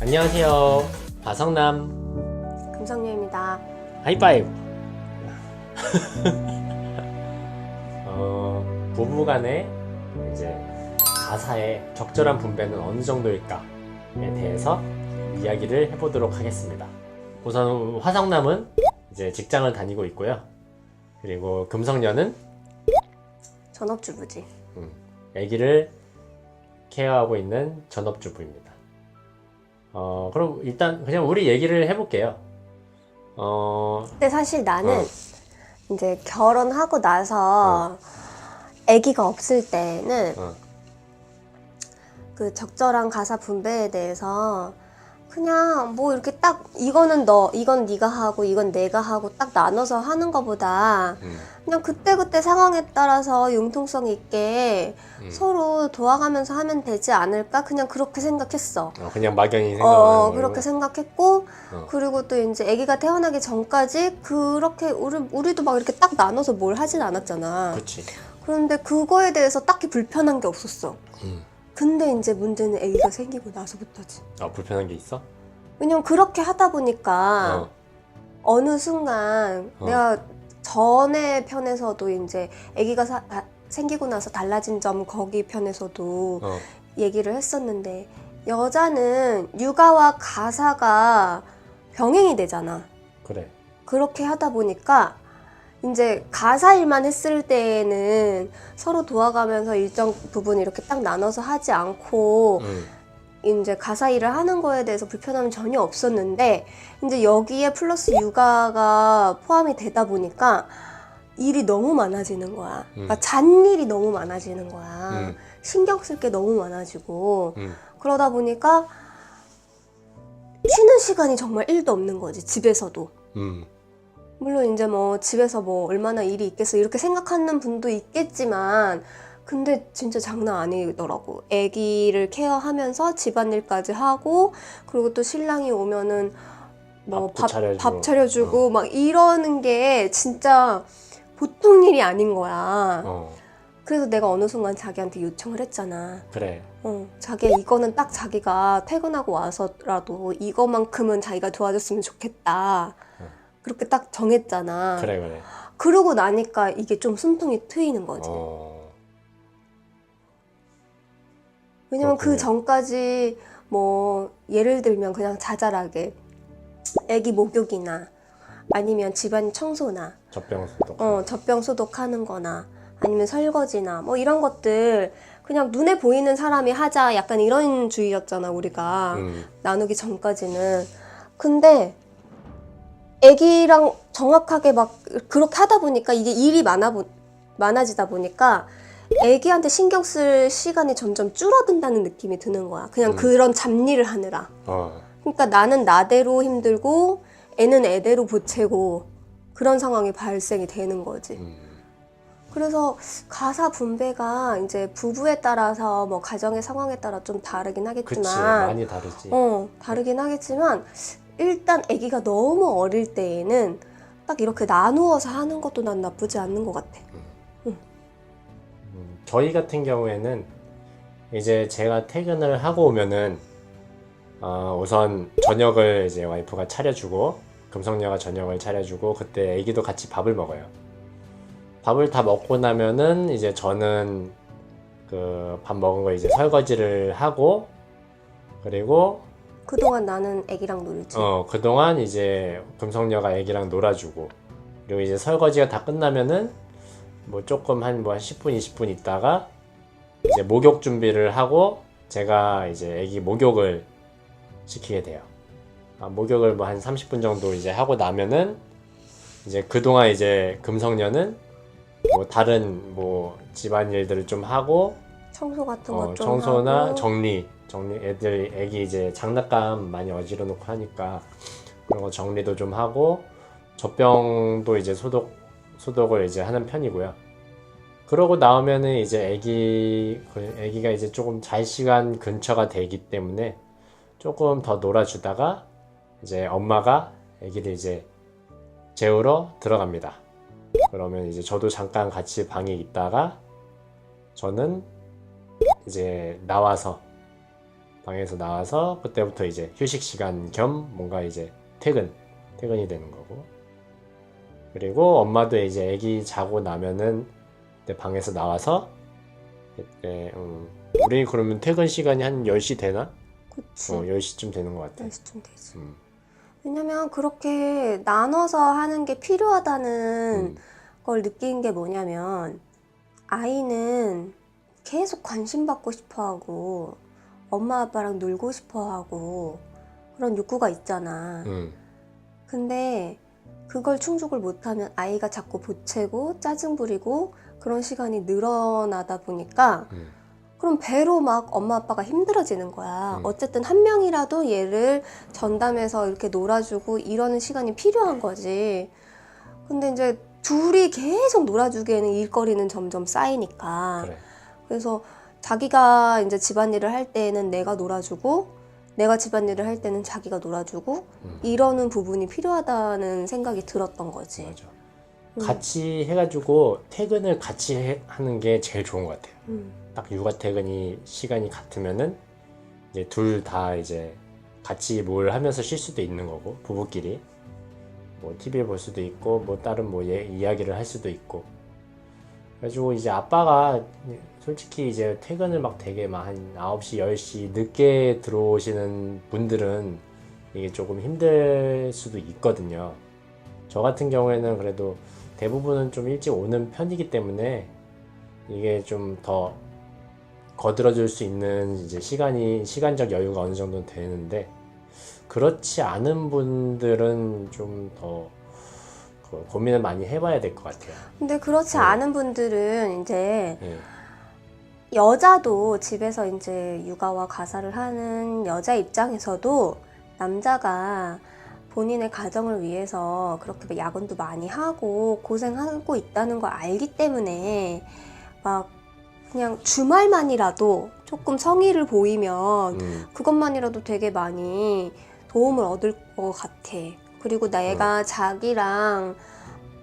안녕하세요. 바성남 금성녀입니다. 하이파이브. 부부간의 이제 가사의 적절한 분배는 어느 정도일까에 대해서 이야기를 해보도록 하겠습니다. 우선 화성남은 이제 직장을 다니고 있고요. 그리고 금성녀는 전업주부지. 아기를 케어하고 있는 전업주부입니다. 그럼 일단 그냥 우리 얘기를 해볼게요. 근데 사실 나는 이제 결혼하고 나서 아기가 없을 때는 그 적절한 가사 분배에 대해서 그냥 뭐 이렇게 딱 이거는 너, 이건 네가 하고 이건 내가 하고 딱 나눠서 하는 것보다 그냥 그때그때 상황에 따라서 융통성 있게 서로 도와가면서 하면 되지 않을까? 그냥 그렇게 생각했어. 그냥 막연히 생각하는 그렇게 생각했고 그리고 또 이제 아기가 태어나기 전까지 그렇게 우리도 막 이렇게 딱 나눠서 뭘 하진 않았잖아. 그치. 그런데 그거에 대해서 딱히 불편한 게 없었어. 근데 이제 문제는 아기가 생기고 나서부터지. 불편한 게 있어? 왜냐면 그렇게 하다 보니까 어느 순간 내가 전에 편에서도 이제 아기가 생기고 나서 달라진 점 거기 편에서도 얘기를 했었는데 여자는 육아와 가사가 병행이 되잖아. 그래. 그렇게 하다 보니까 이제 가사 일만 했을 때에는 서로 도와가면서 일정 부분 이렇게 딱 나눠서 하지 않고 이제 가사 일을 하는 거에 대해서 불편함이 전혀 없었는데 이제 여기에 플러스 육아가 포함이 되다 보니까 일이 너무 많아지는 거야. 그러니까 잔일이 너무 많아지는 거야. 신경 쓸 게 너무 많아지고 그러다 보니까 쉬는 시간이 정말 1도 없는 거지. 집에서도. 물론 이제 뭐 집에서 뭐 얼마나 일이 있겠어 이렇게 생각하는 분도 있겠지만 근데 진짜 장난 아니더라고. 아기를 케어하면서 집안일까지 하고 그리고 또 신랑이 오면은 뭐 밥 차려주고 막 이러는 게 진짜 보통 일이 아닌 거야. 그래서 내가 어느 순간 자기한테 요청을 했잖아. 그래. 자기야 이거는 딱 자기가 퇴근하고 와서라도 이거만큼은 자기가 도와줬으면 좋겠다. 그렇게 딱 정했잖아. 그래. 그러고 나니까 이게 좀 숨통이 트이는 거지. 왜냐면 그 전까지 뭐 예를 들면 그냥 자잘하게 애기 목욕이나 아니면 집안 청소나 젖병 소독하는 거나 아니면 설거지나 뭐 이런 것들 그냥 눈에 보이는 사람이 하자 약간 이런 주의였잖아 우리가 나누기 전까지는. 근데 애기랑 정확하게 막 그렇게 하다 보니까 이게 일이 많아지다 보니까 애기한테 신경 쓸 시간이 점점 줄어든다는 느낌이 드는 거야. 그냥 그런 잡일을 하느라. 그러니까 나는 나대로 힘들고 애는 애대로 보채고 그런 상황이 발생이 되는 거지. 그래서 가사 분배가 이제 부부에 따라서 뭐 가정의 상황에 따라 좀 다르긴 하겠지만 그치, 많이 다르지. 다르긴 하겠지만 일단 아기가 너무 어릴 때에는 딱 이렇게 나누어서 하는 것도 난 나쁘지 않는 것 같아. 저희 같은 경우에는 이제 제가 퇴근을 하고 오면은 우선 저녁을 이제 와이프가 차려주고 금성녀가 저녁을 차려주고 그때 애기도 같이 밥을 먹어요. 밥을 다 먹고 나면은 이제 저는 그 밥 먹은 거 이제 설거지를 하고 그리고 그동안 나는 애기랑 놀지. 그동안 이제 금성녀가 애기랑 놀아주고 그리고 이제 설거지가 다 끝나면은 뭐 조금 한 10분 20분 있다가 이제 목욕 준비를 하고 제가 이제 애기 목욕을 시키게 돼요. 목욕을 뭐 한 30분 정도 이제 하고 나면은 이제 그동안 이제 금성녀는 뭐 다른 뭐 집안일들을 좀 하고 청소 같은 것 좀 청소나 하고 정리 애기 이제 장난감 많이 어지러 놓고 하니까 그런 거 정리도 좀 하고 젖병도 이제 소독을 이제 하는 편이고요. 그러고 나오면은 이제 애기가 이제 조금 잘 시간 근처가 되기 때문에 조금 더 놀아주다가 이제 엄마가 애기를 이제 재우러 들어갑니다. 그러면 이제 저도 잠깐 같이 방에 있다가 저는 이제 나와서 방에서 나와서 그때부터 이제 휴식 시간 겸 뭔가 이제 퇴근이 되는 거고. 그리고 엄마도 이제 애기 자고 나면은 내 방에서 나와서 그때 우리 그러면 퇴근 시간이 한 10시 되나? 그치. 10시쯤 되는 것 같아. 10시쯤 되지. 왜냐면 그렇게 나눠서 하는 게 필요하다는 걸 느낀 게 뭐냐면 아이는 계속 관심 받고 싶어 하고 엄마 아빠랑 놀고 싶어 하고 그런 욕구가 있잖아. 근데 그걸 충족을 못하면 아이가 자꾸 보채고 짜증 부리고 그런 시간이 늘어나다 보니까 그럼 배로 막 엄마 아빠가 힘들어지는 거야. 어쨌든 한 명이라도 얘를 전담해서 이렇게 놀아주고 이러는 시간이 필요한 거지. 근데 이제 둘이 계속 놀아주기에는 일거리는 점점 쌓이니까. 그래. 그래서 자기가 이제 집안일을 할 때는 내가 놀아주고 내가 집안일을 할 때는 자기가 놀아주고 이러는 부분이 필요하다는 생각이 들었던 거지. 맞아. 같이 해가지고 퇴근을 같이 하는 게 제일 좋은 것 같아요. 딱 육아 퇴근이 시간이 같으면은 이제 둘 다 이제 같이 뭘 하면서 쉴 수도 있는 거고 부부끼리 뭐 TV 볼 수도 있고 뭐 다른 뭐 이야기를 할 수도 있고. 그래가지고 이제 아빠가 솔직히 이제 퇴근을 막 되게 막 한 9시, 10시 늦게 들어오시는 분들은 이게 조금 힘들 수도 있거든요. 저 같은 경우에는 그래도 대부분은 좀 일찍 오는 편이기 때문에 이게 좀 더 거들어줄 수 있는 이제 시간적 여유가 어느 정도 되는데 그렇지 않은 분들은 좀 더 고민을 많이 해봐야 될 것 같아요. 근데 그렇지 않은 분들은 이제 네. 여자도 집에서 이제 육아와 가사를 하는 여자 입장에서도 남자가 본인의 가정을 위해서 그렇게 야근도 많이 하고 고생하고 있다는 걸 알기 때문에 막 그냥 주말만이라도 조금 성의를 보이면 그것만이라도 되게 많이 도움을 얻을 것 같아. 그리고 내가 자기랑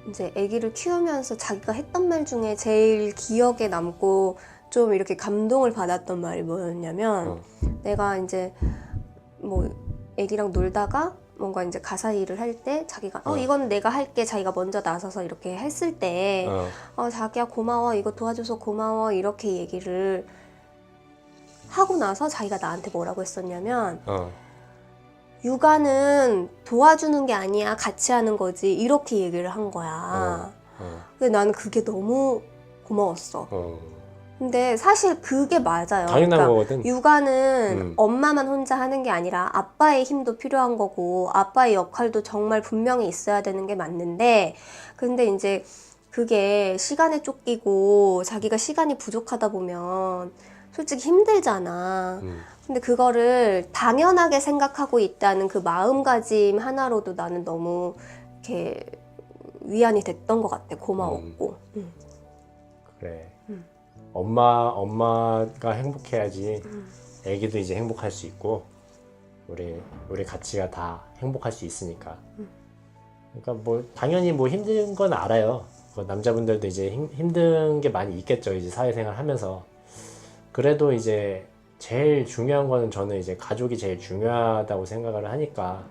이제 아기를 키우면서 자기가 했던 말 중에 제일 기억에 남고 좀 이렇게 감동을 받았던 말이 뭐였냐면 내가 이제 뭐 아기랑 놀다가 뭔가 이제 가사 일을 할 때 자기가 이건 내가 할게 자기가 먼저 나서서 이렇게 했을 때 자기야 고마워 이거 도와줘서 고마워 이렇게 얘기를 하고 나서 자기가 나한테 뭐라고 했었냐면 육아는 도와주는 게 아니야 같이 하는 거지 이렇게 얘기를 한 거야. 근데 나는 그게 너무 고마웠어. 근데 사실 그게 맞아요. 당연한 그러니까 거거든. 육아는 엄마만 혼자 하는 게 아니라 아빠의 힘도 필요한 거고 아빠의 역할도 정말 분명히 있어야 되는 게 맞는데 근데 이제 그게 시간에 쫓기고 자기가 시간이 부족하다 보면 솔직히 힘들잖아. 근데 그거를 당연하게 생각하고 있다는 그 마음가짐 하나로도 나는 너무 이렇게 위안이 됐던 것 같아. 고마웠고. 그래. 엄마가 행복해야지 애기도 이제 행복할 수 있고 우리 가치가 다 행복할 수 있으니까. 그러니까 뭐 당연히 뭐 힘든 건 알아요. 남자분들도 이제 힘든 게 많이 있겠죠. 이제 사회생활 하면서. 그래도 이제 제일 중요한 거는 저는 이제 가족이 제일 중요하다고 생각을 하니까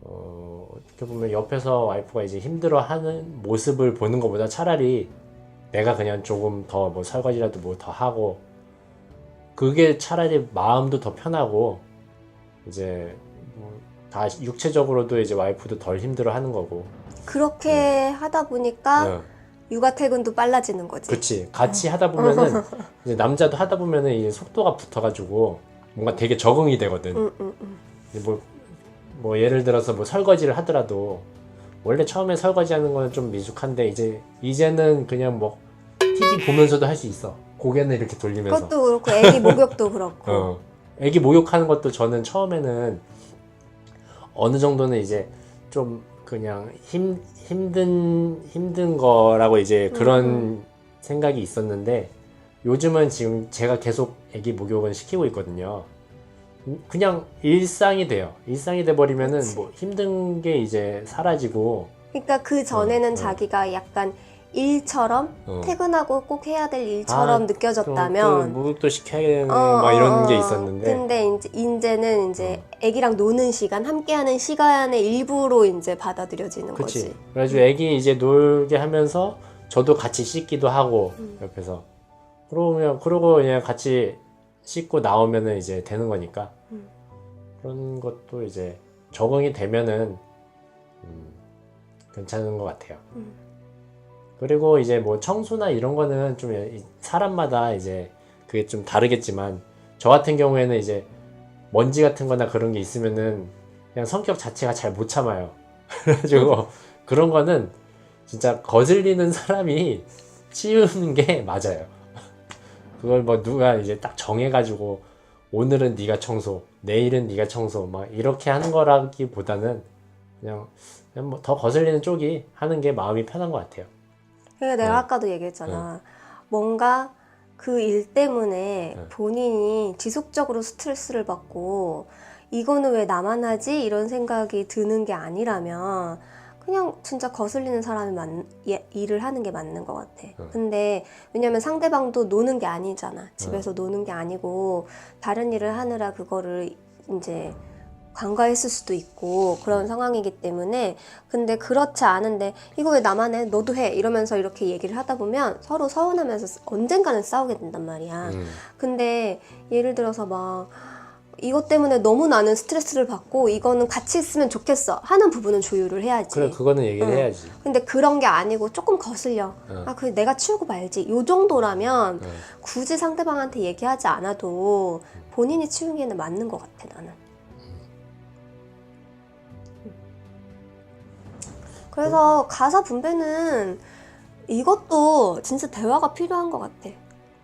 어떻게 보면 옆에서 와이프가 이제 힘들어하는 모습을 보는 것보다 차라리 내가 그냥 조금 더 뭐 설거지라도 뭐 더 하고 그게 차라리 마음도 더 편하고 이제 뭐 다 육체적으로도 이제 와이프도 덜 힘들어하는 거고 그렇게 하다 보니까 육아 퇴근도 빨라지는 거지. 그렇지. 같이 하다 보면은 이제 남자도 하다 보면은 이제 속도가 붙어가지고 뭔가 되게 적응이 되거든. 뭐 예를 들어서 뭐 설거지를 하더라도 원래 처음에 설거지하는 거는 좀 미숙한데 이제는 그냥 뭐 TV 보면서도 할 수 있어. 고개는 이렇게 돌리면서. 그것도 그렇고 애기 목욕도 그렇고. 애기 목욕하는 것도 저는 처음에는 어느 정도는 이제 좀 그냥 힘든 거라고 이제 그런 생각이 있었는데 요즘은 지금 제가 계속 애기 목욕은 시키고 있거든요. 그냥 일상이 돼요. 일상이 돼버리면은 뭐 힘든 게 이제 사라지고. 그러니까 그 전에는 자기가 약간 일처럼 퇴근하고 꼭 해야 될 일처럼 느껴졌다면 목욕도 시켜야 되는 막 이런 게 있었는데 근데 이제는 이제 애기랑 노는 시간, 함께하는 시간의 일부로 이제 받아들여지는 그치. 거지. 그래가지고 애기 이제 놀게 하면서 저도 같이 씻기도 하고 옆에서 그러고 그냥 같이 씻고 나오면은 이제 되는 거니까 그런 것도 이제 적응이 되면은 괜찮은 것 같아요. 그리고 이제 뭐 청소나 이런 거는 좀 사람마다 이제 그게 좀 다르겠지만 저 같은 경우에는 이제 먼지 같은 거나 그런 게 있으면은 그냥 성격 자체가 잘 못 참아요. 그래가지고 그런 거는 진짜 거슬리는 사람이 치우는 게 맞아요. 그걸 뭐 누가 이제 딱 정해가지고 오늘은 네가 청소, 내일은 네가 청소 막 이렇게 하는 거라기보다는 그냥 뭐 더 거슬리는 쪽이 하는 게 마음이 편한 것 같아요. 그러니까 내가 아까도 얘기했잖아. 뭔가 그 일 때문에 본인이 지속적으로 스트레스를 받고 이거는 왜 나만 하지? 이런 생각이 드는 게 아니라면 그냥 진짜 거슬리는 사람이 일을 하는 게 맞는 것 같아. 근데 왜냐면 상대방도 노는 게 아니잖아. 집에서 노는 게 아니고 다른 일을 하느라 그거를 이제 간과했을 수도 있고 그런 상황이기 때문에 근데 그렇지 않은데 이거 왜 나만 해? 너도 해? 이러면서 이렇게 얘기를 하다 보면 서로 서운하면서 언젠가는 싸우게 된단 말이야. 근데 예를 들어서 막 이것 때문에 너무 나는 스트레스를 받고 이거는 같이 있으면 좋겠어 하는 부분은 조율을 해야지. 그래 그거는 얘기를 해야지. 근데 그런 게 아니고 조금 거슬려. 아, 그 내가 치우고 말지. 요 정도라면 굳이 상대방한테 얘기하지 않아도 본인이 치우기에는 맞는 것 같아 나는. 그래서 가사 분배는 이것도 진짜 대화가 필요한 것 같아.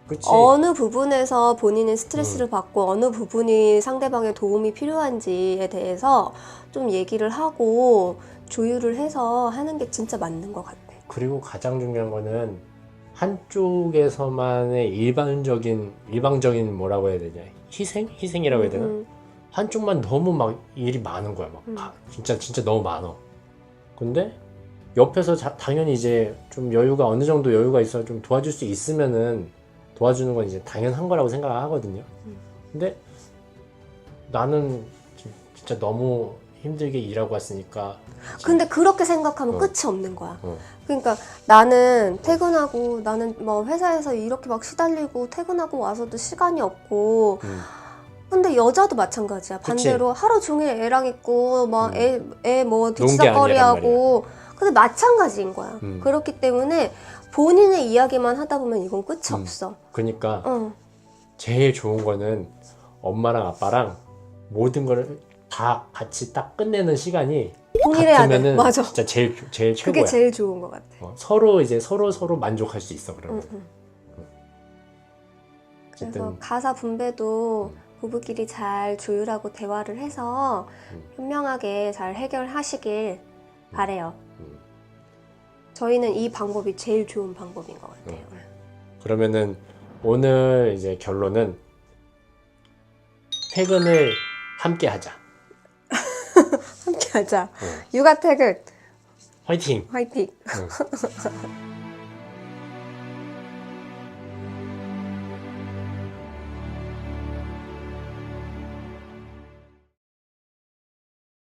그치. 어느 부분에서 본인이 스트레스를 받고 어느 부분이 상대방의 도움이 필요한지에 대해서 좀 얘기를 하고 조율을 해서 하는 게 진짜 맞는 것 같아. 그리고 가장 중요한 거는 한쪽에서만의 일방적인 뭐라고 해야 되냐 희생이라고 해야 되나? 한쪽만 너무 막 일이 많은 거야 막 진짜 너무 많아. 근데 옆에서 당연히 이제 좀 어느 정도 여유가 있어 좀 도와줄 수 있으면은 도와주는 건 이제 당연한 거라고 생각을 하거든요. 근데 나는 진짜 너무 힘들게 일하고 왔으니까. 근데 그렇게 생각하면 끝이 없는 거야. 그러니까 나는 퇴근하고 나는 뭐 회사에서 이렇게 막 시달리고 퇴근하고 와서도 시간이 없고 근데 여자도 마찬가지야. 반대로 그치. 하루 종일 애랑 있고 막 애 뭐 논 게 뒤치다꺼리하고 근데 마찬가지인 거야. 그렇기 때문에 본인의 이야기만 하다 보면 이건 끝이 없어. 그러니까 제일 좋은 거는 엄마랑 아빠랑 모든 걸 다 같이 딱 끝내는 시간이 동일해야 돼. 같으면은 맞아. 진짜 제일 최고야. 그게 제일 좋은 것 같아. 서로 이제 서로 만족할 수 있어 그러면. 그래서 어쨌든 가사 분배도 부부끼리 잘 조율하고 대화를 해서 현명하게 잘 해결하시길 바래요. 저희는 이 방법이 제일 좋은 방법인 것 같아요. 그러면은 오늘 이제 결론은 퇴근을 함께 하자. 함께 하자. 육아 퇴근. 화이팅! 화이팅.